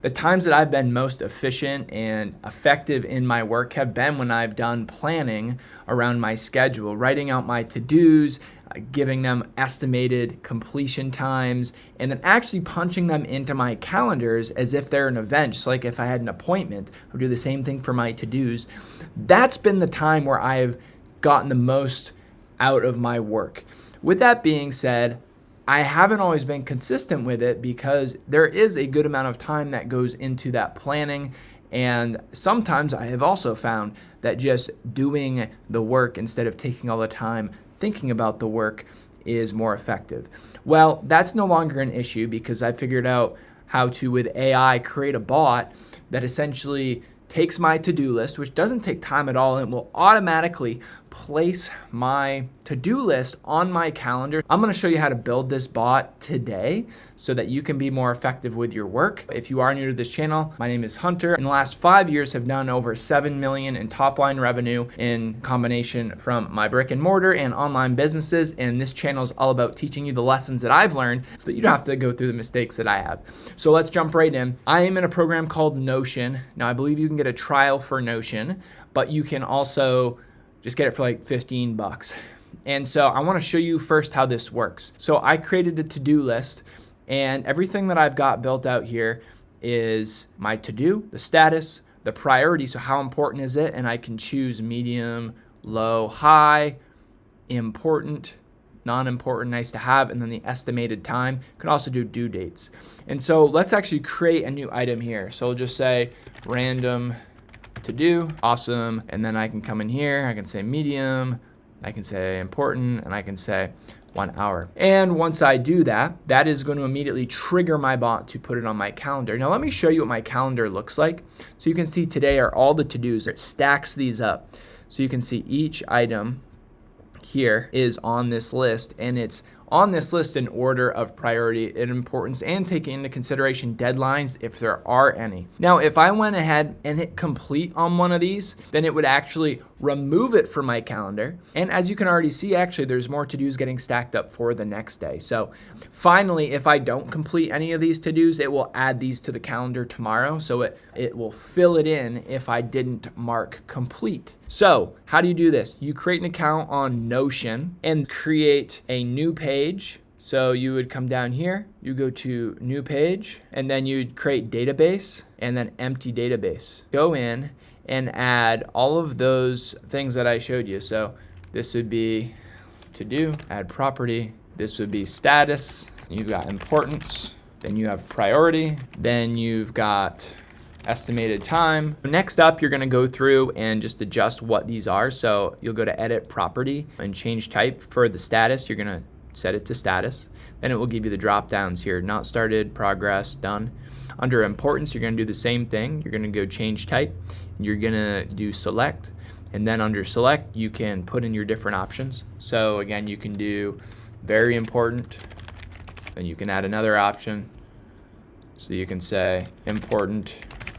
The times that I've been most efficient and effective in my work have been when I've done planning around my schedule, writing out my to-dos, giving them estimated completion times, and then actually punching them into my calendars as if they're an event. Just like if I had an appointment, I would do the same thing for my to-dos. That's been the time where I've gotten the most out of my work. With that being said, I haven't always been consistent with it because there is a good amount of time that goes into that planning. And sometimes I have also found that just doing the work instead of taking all the time thinking about the work is more effective. Well, that's no longer an issue because I figured out how to, with AI, create a bot that essentially takes my to-do list, which doesn't take time at all, and will automatically place my to-do list on my calendar. I'm gonna show you how to build this bot today so that you can be more effective with your work. If you are new to this channel, my name is Hunter. In the last 5 years, have done over 7 million in top line revenue in combination from my brick and mortar and online businesses. And this channel is all about teaching you the lessons that I've learned so that you don't have to go through the mistakes that I have. So let's jump right in. I am in a program called Notion. Now I believe you can get a trial for Notion, but you can also just get it for like 15 bucks. And so I want to show you first how this works. So I created a to-do list, and everything that I've got built out here is my to-do, the status, the priority. So how important is it? And I can choose medium, low, high, important, non-important, nice to have, and then the estimated time. You can also do due dates. And so let's actually create a new item here. So we'll just say random to do. Awesome. And then I can come in here, I can say medium, I can say important, and I can say 1 hour. And once I do that, that is going to immediately trigger my bot to put it on my calendar. Now let me show you what my calendar looks like. So you can see today are all the to-dos. It stacks these up. So you can see each item here is on this list, and it's on this list in order of priority and importance, and taking into consideration deadlines if there are any. Now, if I went ahead and hit complete on one of these, then it would actually remove it from my calendar. And as you can already see, actually, there's more to-dos getting stacked up for the next day. So finally, if I don't complete any of these to-dos, it will add these to the calendar tomorrow. So it will fill it in if I didn't mark complete. So how do you do this? You create an account on Notion and create a new page. So you would come down here, you go to new page, and then you'd create database and then empty database. Go in and add all of those things that I showed you. So this would be to do, add property. This would be status. You've got importance. Then you have priority. Then you've got estimated time. Next up, you're gonna go through and just adjust what these are. So you'll go to edit property and change type. For the status, you're gonna set it to status. Then it will give you the drop downs here, not started, progress, done. Under importance, you're gonna do the same thing. You're gonna go change type. You're gonna do select. And then under select, you can put in your different options. So again, you can do very important, and you can add another option. So you can say important,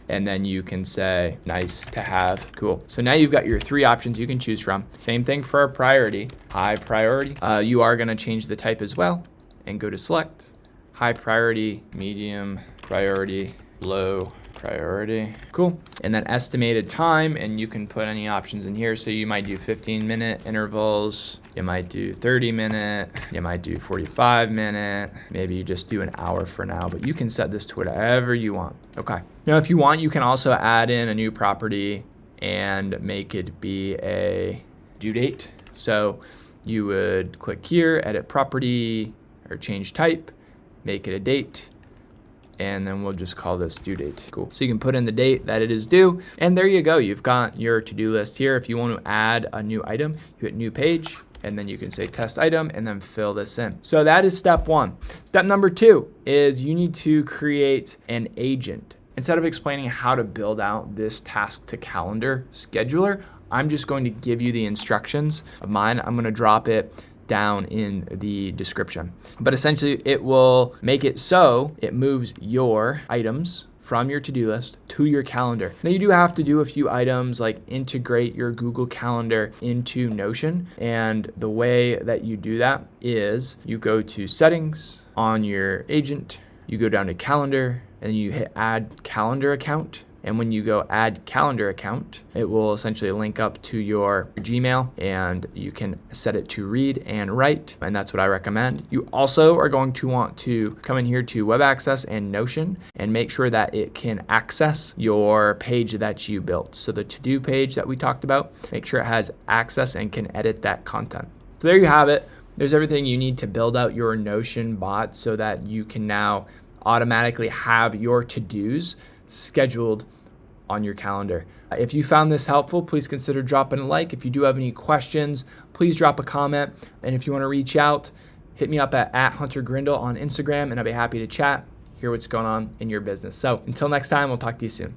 and then you can say nice to have. Cool. So now you've got your 3 options you can choose from. Same thing for a priority, high priority. You are gonna change the type as well and go to select, high priority, medium priority, low priority. Cool. And then estimated time, and you can put any options in here. So you might do 15-minute intervals, you might do 30-minute, you might do 45-minute, maybe you just do an hour for now, but you can set this to whatever you want. Okay. Now, if you want, you can also add in a new property and make it be a due date. So you would click here, edit property, or change type, make it a date, and then we'll just call this due date. Cool. So you can put in the date that it is due, and there you go. You've got your to-do list here. If you want to add a new item, you hit new page, and then you can say test item and then fill this in. So that is step 1. Step number 2 is you need to create an agent. Instead of explaining how to build out this task to calendar scheduler, I'm just going to give you the instructions of mine. I'm going to drop it down in the description. But essentially it will make it so it moves your items from your to-do list to your calendar. Now you do have to do a few items like integrate your Google Calendar into Notion. And the way that you do that is you go to settings on your agent, you go down to calendar, and you hit add calendar account. And when you go add calendar account, it will essentially link up to your Gmail, and you can set it to read and write. And that's what I recommend. You also are going to want to come in here to Web Access and Notion and make sure that it can access your page that you built. So the to-do page that we talked about, make sure it has access and can edit that content. So there you have it. There's everything you need to build out your Notion bot so that you can now automatically have your to-dos scheduled on your calendar. If you found this helpful, please consider dropping a like. If you do have any questions, please drop a comment. And if you want to reach out, hit me up at @HunterGrindle on Instagram, and I'll be happy to chat, hear what's going on in your business. So until next time, we'll talk to you soon.